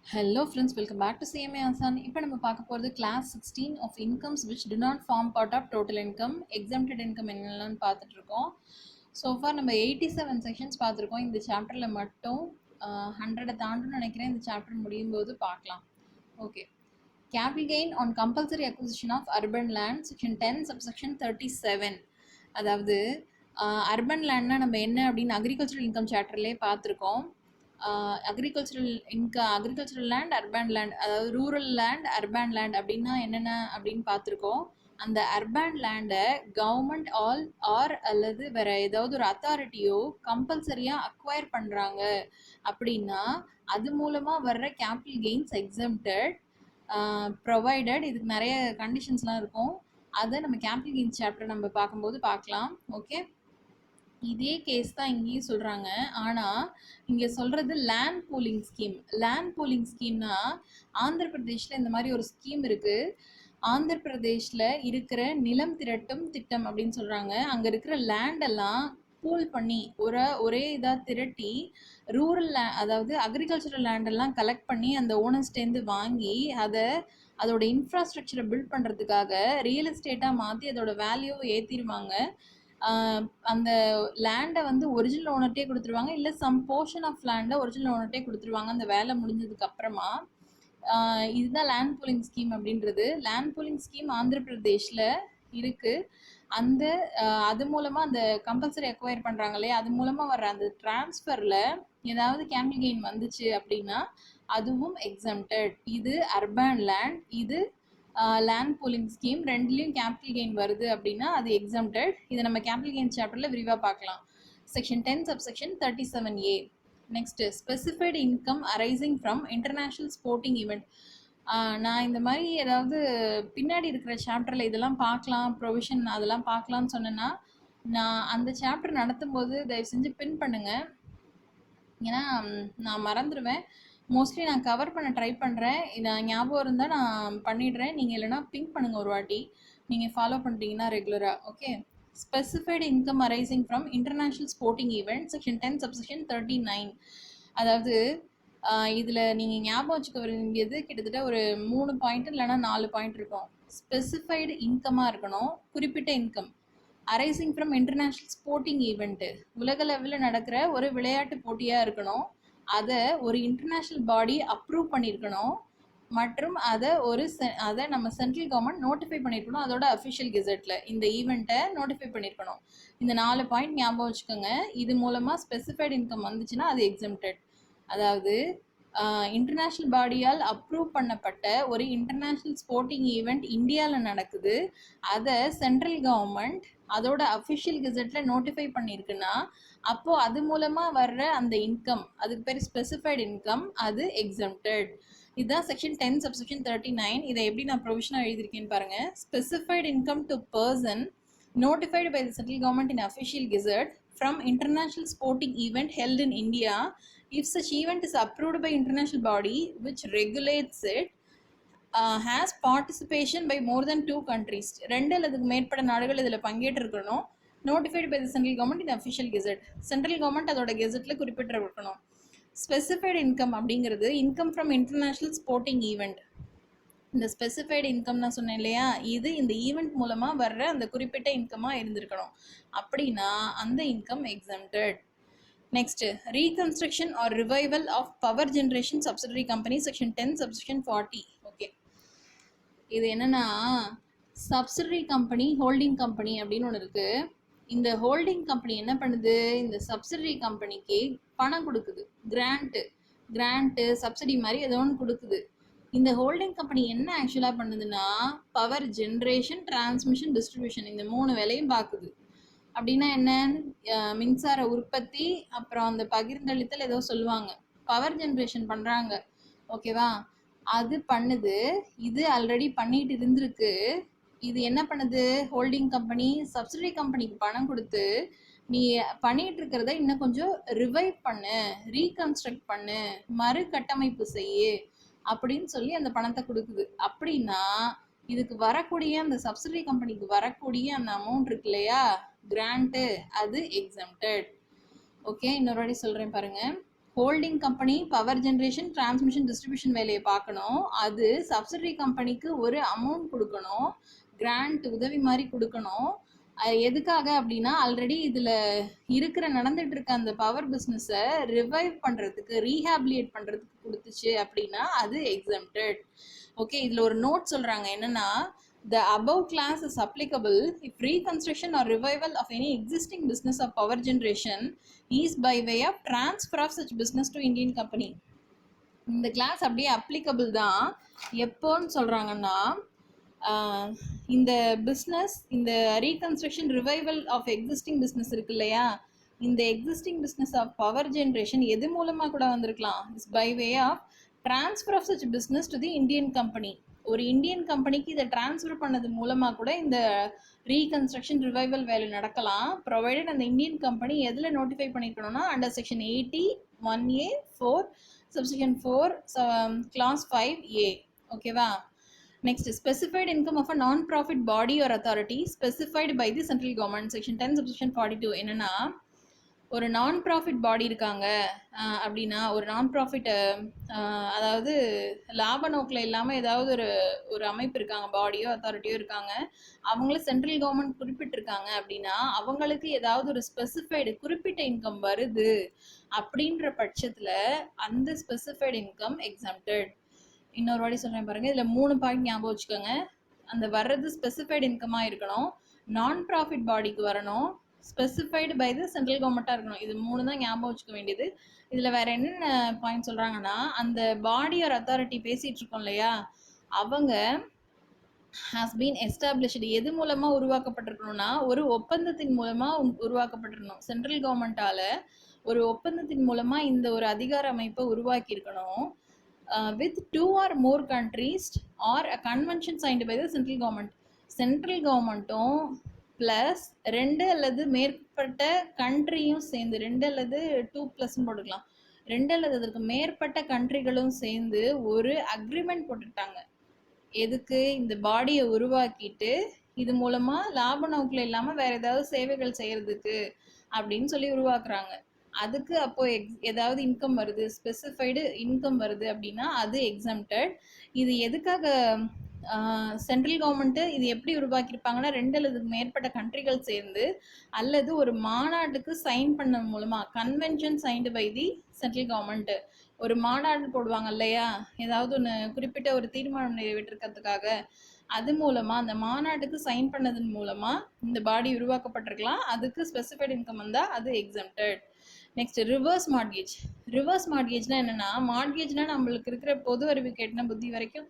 Hello friends, welcome back to CMA Asan. இப்போ நம்ம பார்க்க போகிறது class 16 of incomes which do not form part of total income, exempted income என்னெல்லாம் பார்த்துட்டு இருக்கோம். So far நம்ம 87 sections பார்த்துருக்கோம். இந்த சாப்டரில் மட்டும் 100 தாண்டுன்னு நினைக்கிறேன். இந்த சாப்டர் முடியும் போது பார்க்கலாம். Okay, capital gain on compulsory acquisition of urban land, section 10 subsection 37. அதாவது அர்பன் லேண்ட்னா நம்ம என்ன அப்படின்னு அக்ரிகல்ச்சரல் இன்கம் சாப்டர்லேயே பார்த்துருக்கோம். அக்ரிகல்ச்சரல் லேண்ட், அர்பன் லேண்ட், அதாவது ரூரல் லேண்ட், அர்பன் லேண்ட் அப்படின்னா என்னென்ன அப்படின்னு பார்த்துருக்கோம். அந்த அர்பன் லேண்டை கவர்மெண்ட் அல்லது வேற ஏதாவது ஒரு அத்தாரிட்டியோ கம்பல்சரியாக அக்வயர் பண்ணுறாங்க அப்படின்னா அது மூலமாக வர்ற கேபிட்டல் கெயின்ஸ் எக்ஸம்டட் ப்ரொவைடட். இதுக்கு நிறைய கண்டிஷன்ஸ்லாம் இருக்கும். அதை நம்ம கேபிட்டல் கெயின்ஸ் சாப்டர் நம்ம பார்க்கும்போது பார்க்கலாம். ஓகே, இதே கேஸ் தான் இங்கேயும் சொல்கிறாங்க. ஆனால் இங்கே சொல்கிறது land pooling scheme. Land pooling ஸ்கீம்னா ஆந்திர பிரதேஷில் இந்த மாதிரி ஒரு ஸ்கீம் இருக்குது. ஆந்திர பிரதேஷில் இருக்கிற நிலம் திரட்டும் திட்டம் அப்படின்னு சொல்கிறாங்க. அங்கே இருக்கிற லேண்டெல்லாம் பூல் பண்ணி ஒரே இதாக திரட்டி ரூரல் அதாவது அக்ரிகல்ச்சரல் லேண்டெல்லாம் கலெக்ட் பண்ணி அந்த ஓனர்ஸ்டேருந்து வாங்கி அதோட இன்ஃப்ராஸ்ட்ரக்சரை பில்ட் பண்ணுறதுக்காக ரியல் எஸ்டேட்டாக மாற்றி அதோட வேல்யூவை ஏற்றிடுவாங்க. அந்த லேண்டை வந்து ஒரிஜினல் ஓனர்ட்டே கொடுத்துருவாங்க, இல்லை சம் போர்ஷன் ஆஃப் லேண்டை ஒரிஜினல் ஓனர்ட்டே கொடுத்துருவாங்க அந்த வேலை முடிஞ்சதுக்கு அப்புறமா. இதுதான் லேண்ட் பூலிங் ஸ்கீம் அப்படின்றது. லேண்ட் பூலிங் ஸ்கீம் ஆந்திர பிரதேஷில் இருக்குது. அது மூலமாக அந்த கம்பல்சரி அக்வயர் பண்ணுறாங்க இல்லையா, அது மூலமாக வர்ற அந்த டிரான்ஸ்ஃபரில் ஏதாவது கேபிட்டல் கெயின் வந்துச்சு அப்படின்னா அதுவும் எக்ஸம்டட். இது அர்பன் லேண்ட், இது லேண்ட் பூலிங் ஸ்கீம், ரெண்டுலேயும் கேபிட்டல் கெயின் வருது அப்படின்னா அது எக்ஸம்டட். இதை நம்ம கேபிட்டல் கெயின் சாப்டரில் விரிவாக பார்க்கலாம். Section 10 subsection 37A. Next specified income arising from international sporting event. நான் இந்த மாதிரி ஏதாவது பின்னாடி இருக்கிற சாப்டரில் இதெல்லாம் பார்க்கலாம், ப்ரொவிஷன் அதெல்லாம் பார்க்கலான்னு சொன்னேன்னா நான் அந்த சாப்டர் நடத்தும் போது தயவு செஞ்சு பின் பண்ணுங்கள். ஏன்னா நான் மறந்துடுவேன். மோஸ்ட்லி நான் கவர் பண்ண ட்ரை பண்ணுறேன். நான் ஞாபகம் இருந்தால் நான் பண்ணிடுறேன். நீங்கள் இல்லைனா பிங்க் பண்ணுங்கள் ஒரு வாட்டி, நீங்கள் ஃபாலோ பண்ணுறீங்கன்னா ரெகுலராக. Okay, specified income arising from international sporting event, section 10 subsection 39. அதாவது இதில் நீங்கள் ஞாபகம் வச்சுக்க வேண்டியது கிட்டத்தட்ட ஒரு 3 பாயிண்ட் இல்லைனா 4 பாயிண்ட் இருக்கும். ஸ்பெசிஃபைடு இன்கமாக இருக்கணும், குறிப்பிட்ட income. Arising from international sporting event, உலக லெவலில் நடக்கிற ஒரு விளையாட்டு போட்டியாக இருக்கணும். அதை ஒரு இன்டர்நேஷ்னல் பாடி அப்ரூவ் பண்ணியிருக்கணும் மற்றும் அதை நம்ம சென்ட்ரல் கவர்மெண்ட் நோட்டிஃபை பண்ணியிருக்கணும் அதோட அஃபிஷியல் கெசட்டில் இந்த ஈவெண்ட்டை நோட்டிஃபை பண்ணியிருக்கணும். இந்த 4 பாயிண்ட் ஞாபகம் வச்சுக்கோங்க. இது மூலமாக ஸ்பெசிஃபைடு இன்கம் வந்துச்சுன்னா அது எக்ஸம்டட். அதாவது இன்டர்நேஷ்னல் பாடியால் அப்ரூவ் பண்ணப்பட்ட ஒரு இன்டர்நேஷ்னல் ஸ்போர்ட்டிங் ஈவெண்ட் இந்தியாவில் நடக்குது, அதை சென்ட்ரல் கவர்மெண்ட் அதோட அஃபிஷியல் கெசட்டில் நோட்டிஃபை பண்ணியிருக்குன்னா அப்போது அது மூலமாக வர்ற அந்த இன்கம், அதுக்கு பேர் ஸ்பெசிஃபைடு இன்கம், அது எக்ஸம்டட். இதுதான் செக்ஷன் 10 சப்செக்ஷன் 39. இதை எப்படி நான் ப்ரொவிஷனாக எழுதியிருக்கேன்னு பாருங்கள். Specified income to person notified by the central government in official gazette from international sporting event held in India if such event is approved by international body which regulates it, has participation by more than 2 countries. 2 அல்லதுக்கு மேற்பட்ட நாடுகள் இதில் பங்கேற்றிருக்கணும். notified by the central government in official gazette, central government அதோட கெசட்டில் குறிப்பிட்டிருக்கணும். Specified income அப்படிங்கிறது income from international sporting event. இந்த specified income நான் சொன்னேன் இல்லையா, இது இந்த ஈவெண்ட் மூலமாக வர்ற அந்த குறிப்பிட்ட இன்கமாக இருந்திருக்கணும். அப்படின்னா அந்த income exempted. Next, reconstruction or revival of power generation subsidiary company, section 10 subsection 40. Okay, இது என்னென்னா சப்சிடரி கம்பெனி, ஹோல்டிங் கம்பெனி அப்படின்னு ஒன்று இருக்குது. இந்த ஹோல்டிங் கம்பெனி என்ன பண்ணுது, இந்த சப்சிடரி கம்பெனிக்கு பணம் கொடுக்குது, கிராண்ட்டு சப்சிடி மாதிரி ஏதோ ஒன்று கொடுக்குது. இந்த ஹோல்டிங் கம்பெனி என்ன ஆக்சுவலாக பண்ணுதுன்னா பவர் ஜென்ரேஷன், டிரான்ஸ்மிஷன், டிஸ்ட்ரிபியூஷன் இந்த 3 வேலையும் பார்க்குது. அப்படின்னா என்ன, மின்சார உற்பத்தி, அப்புறம் அந்த பகிர்ந்தளித்தல் ஏதோ சொல்லுவாங்க, பவர் ஜென்ரேஷன் பண்ணுறாங்க. ஓகேவா, அது பண்ணுது. இது ஆல்ரெடி பண்ணிட்டு இருந்திருக்கு. இது என்ன பண்ணுது, ஹோல்டிங் கம்பெனி சப்சிடரி கம்பெனிக்கு பணம் கொடுத்து நீ பண்ணிட்டு இருக்கிறத இன்னும் கொஞ்சம் ரிவைவ் பண்ணு, ரீகன்ஸ்ட்ரக்ட் பண்ணு, மறு கட்டமைப்பு செய்யு அப்படின்னு சொல்லி அந்த பணத்தை கொடுக்குது. அப்படின்னா இதுக்கு வரக்கூடிய அந்த சப்சிடரி கம்பெனிக்கு வரக்கூடிய அந்த அமௌண்ட் இருக்கு இல்லையா, கிராண்ட்டு, அது எக்ஸம்டட். ஓகே, இன்னொரு வாட்டி சொல்கிறேன் பாருங்கள். Holding company power generation transmission distribution வேலையை பார்க்கணும். அது சப்சிடரி கம்பெனிக்கு ஒரு அமௌண்ட் கொடுக்கணும், கிராண்ட் உதவி மாதிரி கொடுக்கணும். எதுக்காக அப்படின்னா ஆல்ரெடி இதில் நடந்துட்டு இருக்க அந்த பவர் பிஸ்னஸை ரிவைவ் பண்ணுறதுக்கு ரீஹாபிலியேட் பண்ணுறதுக்கு கொடுத்துச்சு அப்படின்னா அது எக்ஸம்டட். ஓகே, இதில் ஒரு நோட் சொல்கிறாங்க என்னன்னா, the above class is applicable if reconstruction or revival of any existing business of power generation is by way of transfer of such business to Indian company. இந்த கிளாஸ் அப்படியே applicable தான். எப்போன்னு சொல்கிறாங்கன்னா, இந்த பிஸ்னஸ், இந்த reconstruction revival of existing business இருக்கு இல்லையா, இந்த existing business of power generation எது மூலமாக கூட வந்திருக்கலாம், is by way of transfer of such business to the Indian company. ஒரு இந்தியன் கம்பெனிக்கு இதை டிரான்ஸ்ஃபர் பண்ணது மூலமாக கூட இந்த ரீகன்ஸ்ட்ரக்ஷன் ரிவைவல் வேலை நடக்கலாம். ப்ரொவைடட் அந்த இந்தியன் கம்பெனி எதில் நோட்டிஃபை பண்ணிக்கணும்னா under section 80(1)(a) 4 subsection 4 clause 5(a). ஓகேவா? Next, specified income of a non profit body or authority specified by the central government. Section 10 subsection 42 என்னன்னா, ஒரு நான் ப்ராஃபிட் பாடி இருக்காங்க அப்படின்னா, ஒரு நான் ப்ராஃபிட் அதாவது லாப நோக்கில் இல்லாமல் ஏதாவது ஒரு அமைப்பு இருக்காங்க, பாடியோ அத்தாரிட்டியோ இருக்காங்க, அவங்கள சென்ட்ரல் கவர்மெண்ட் குறிப்பிட்டிருக்காங்க அப்படின்னா அவங்களுக்கு ஏதாவது ஒரு ஸ்பெசிஃபைடு குறிப்பிட்ட இன்கம் வருது அப்படின்ற பட்சத்தில் அந்த ஸ்பெசிஃபைடு இன்கம் எக்ஸம்டட். இன்னொரு வாட்டி சொல்கிறேன் பாருங்க, இதில் 3 பாயிண்ட் ஞாபகம் வச்சுக்கோங்க. அந்த வர்றது ஸ்பெசிஃபைடு இன்கமாக இருக்கணும், நான் ப்ராஃபிட் பாடிக்கு வரணும், ஸ்பெசிஃபைடு பை த சென்ட்ரல் கவர்மெண்ட்டாக இருக்கணும். இது 3 தான் ஞாபகம் வச்சுக்க வேண்டியது. இதில் வேற என்னென்ன பாயிண்ட் சொல்கிறாங்கன்னா, அந்த பாடி ஆர் அத்தாரிட்டி பேசிகிட்டு இருக்கோம் இல்லையா, அவங்க ஹாஸ் பீன் எஸ்டாப்ளிஷ்டு எது மூலமாக உருவாக்கப்பட்டிருக்கணும்னா ஒரு ஒப்பந்தத்தின் மூலமாக உருவாக்கப்பட்டிருக்கணும். சென்ட்ரல் கவர்மெண்ட்டால் ஒரு ஒப்பந்தத்தின் மூலமாக இந்த ஒரு அதிகார அமைப்பை உருவாக்கியிருக்கணும். with 2 or more countries or a convention signed by the central government. Central கவர்மெண்ட்டும் ப்ளஸ் 2 அல்லது மேற்பட்ட கண்ட்ரியும் சேர்ந்து, 2 அல்லது 2+ போட்டுக்கலாம், 2 அல்லது அதற்கு மேற்பட்ட கண்ட்ரிகளும் சேர்ந்து ஒரு அக்ரிமெண்ட் போட்டுட்டாங்க. எதுக்கு? இந்த பாடியை உருவாக்கிட்டு இது மூலமா லாப நோக்கில் இல்லாமல் வேற ஏதாவது சேவைகள் செய்யறதுக்கு அப்படின்னு சொல்லி உருவாக்குறாங்க. அதுக்கு அப்போ ஏதாவது இன்கம் வருது, ஸ்பெசிஃபைடு இன்கம் வருது அப்படின்னா அது எக்ஸம்டட். இது எதுக்காக சென்ட்ரல் கவர்மெண்ட்டு இது எப்படி உருவாக்கியிருப்பாங்கன்னா 2 அல்லது மேற்பட்ட கண்ட்ரிகள் சேர்ந்து அல்லது ஒரு மாநாட்டுக்கு சைன் பண்ண மூலமாக, convention signed by the central government, ஒரு மாநாடு போடுவாங்க இல்லையா, ஏதாவது ஒன்று குறிப்பிட்ட ஒரு தீர்மானம் நிறைவேற்றுறதுக்காக, அது மூலமாக அந்த மாநாட்டுக்கு சைன் பண்ணதன் மூலமாக இந்த பாடி உருவாக்கப்பட்டிருக்கலாம். அதுக்கு ஸ்பெசிஃபைடு இன்கம் வந்தால் அது exempted. Next, reverse mortgage. Reverse மார்ட்கேஜ்னா என்னன்னா, மார்ட்கேஜ்னா நம்மளுக்கு இருக்கிற பொது அறிவு கேட்டின புத்தி வரைக்கும்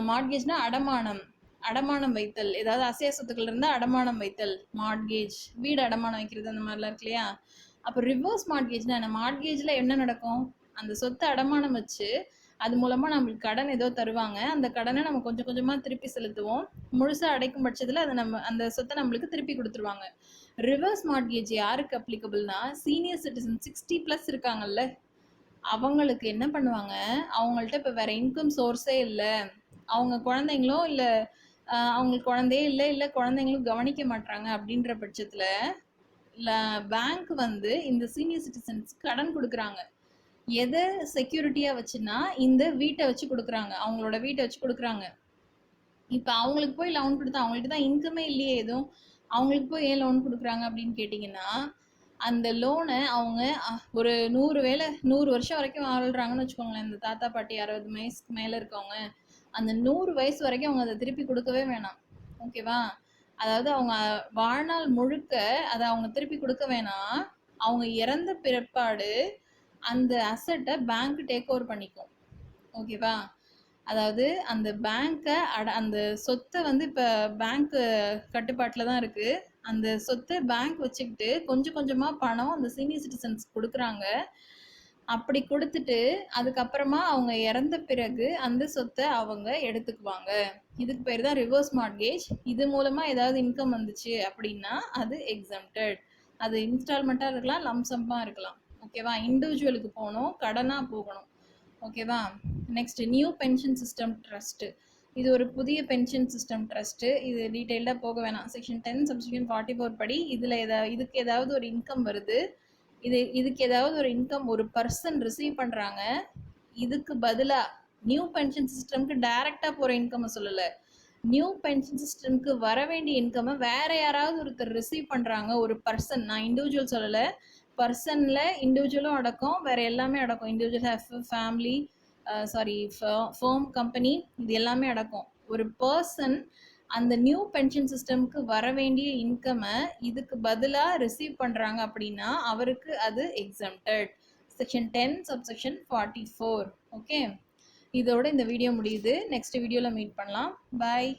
மார்ட்கேஜ்னா அடமானம் வைத்தல், ஏதாவது அசைய சொத்துக்கள் இருந்தால் அடமானம் வைத்தல் மார்ட்கேஜ், வீடு அடமானம் வைக்கிறது அந்த மாதிரிலாம் இருக்கு இல்லையா. அப்போ ரிவர்ஸ் மார்ட்கேஜ்னா என்ன? மார்ட்கேஜில் என்ன நடக்கும், அந்த சொத்தை அடமானம் வச்சு அது மூலமாக நம்மளுக்கு கடன் ஏதோ தருவாங்க, அந்த கடனை நம்ம கொஞ்சம் கொஞ்சமாக திருப்பி செலுத்துவோம், முழுசாக அடைக்கும் பட்சத்தில் அதை அந்த சொத்தை நம்மளுக்கு திருப்பி கொடுத்துருவாங்க. ரிவர்ஸ் மார்ட்கேஜ் யாருக்கு அப்ளிகபிள்னா, சீனியர் சிட்டிசன் 60+ இருக்காங்கல்ல, அவங்களுக்கு என்ன பண்ணுவாங்க, அவங்கள்ட்ட இப்போ வேற இன்கம் சோர்ஸே இல்லை, அவங்க குழந்தைங்களும் இல்லை, அவங்களுக்கு குழந்தையே இல்லை குழந்தைங்களும் கவனிக்க மாட்டாங்க அப்படின்ற பட்சத்தில் பேங்க் வந்து இந்த சீனியர் சிட்டிசன்ஸ் கடன் கொடுக்குறாங்க. எதை செக்யூரிட்டியாக வச்சுன்னா இந்த வீட்டை வச்சு கொடுக்குறாங்க, அவங்களோட வீட்டை வச்சு கொடுக்குறாங்க. இப்போ அவங்களுக்கு போய் லோன் கொடுத்தா அவங்கள்ட்ட தான் இன்கமே இல்லையே எதுவும், அவங்களுக்கு போய் ஏன் லோன் கொடுக்குறாங்க அப்படின்னு கேட்டிங்கன்னா, அந்த லோனை அவங்க ஒரு 100 வருஷம் வரைக்கும் வாழ்கிறாங்கன்னு வச்சுக்கோங்களேன். இந்த தாத்தா பாட்டி 60 வயசுக்கு மேலே இருக்கவங்க, அந்த 100 வயசு வரைக்கும் அவங்க அதை திருப்பி கொடுக்கவே வேணாம். ஓகேவா? அதாவது அவங்க வாழ்நாள் முழுக்க அதை அவங்க திருப்பி கொடுக்க வேணாம், அவங்க இறந்த பிற்பாடு அந்த அசட்டை பேங்க் டேக் ஓவர் பண்ணிக்கும். ஓகேவா? அதாவது அந்த பேங்க்கை அந்த சொத்தை வந்து இப்போ பேங்க்கு கட்டுப்பாட்டில் தான் இருக்குது. அந்த சொத்தை பேங்க் வச்சுக்கிட்டு கொஞ்சம் கொஞ்சமாக பணம் அந்த சீனியர் சிட்டிசன்ஸ் கொடுக்குறாங்க. அப்படி கொடுத்துட்டு அதுக்கப்புறமா அவங்க இறந்த பிறகு அந்த சொத்தை அவங்க எடுத்துக்குவாங்க. இதுக்கு பேர் தான் ரிவர்ஸ் மார்ட்கேஜ். இது மூலமாக ஏதாவது இன்கம் வந்துச்சு அப்படின்னா அது எக்ஸம்டட். அது இன்ஸ்டால்மெண்ட்டாக இருக்கலாம், லம்சம்மாக இருக்கலாம். ஓகேவா? இண்டிவிஜுவலுக்கு போகணும், கடனாக போகணும். ஓகேவா? Next, new pension system trust. இது ஒரு புதிய பென்ஷன் சிஸ்டம் ட்ரஸ்ட்டு. இது டீட்டெயில்டாக போக வேணாம். செக்ஷன் 10 சப்செக்ஷன் 44 படி இதுக்கு ஏதாவது ஒரு இன்கம் வருது, இதுக்கு ஏதாவது ஒரு இன்கம் ஒரு பர்சன் ரிசீவ் பண்ணுறாங்க, இதுக்கு பதிலாக நியூ பென்ஷன் சிஸ்டம்க்கு டைரெக்டாக போகிற இன்கம் சொல்லலை, நியூ பென்ஷன் சிஸ்டம்க்கு வர வேண்டிய இன்கம்மை வேற யாராவது ஒருத்தர் ரிசீவ் பண்ணுறாங்க, ஒரு பர்சன், நான் இண்டிவிஜுவல் சொல்லலை, பர்சனில் இண்டிவிஜுவலும் அடக்கம், வேற எல்லாமே அடக்கம், இண்டிவிஜுவல் ஃபேமிலி ஃபேர்ம் கம்பெனி, இது எல்லாமே அடக்கம். ஒரு பர்சன் அந்த நியூ பென்ஷன் சிஸ்டம்க்கு வர வேண்டிய இன்கம்மை இதுக்கு பதிலாக ரிசீவ் பண்ணுறாங்க அப்படின்னா அவருக்கு அது எக்ஸம்டட். Section 10 subsection 44. ஓகே, இதோட இந்த வீடியோ முடியுது. நெக்ஸ்ட் வீடியோவில் மீட் பண்ணலாம். பாய்.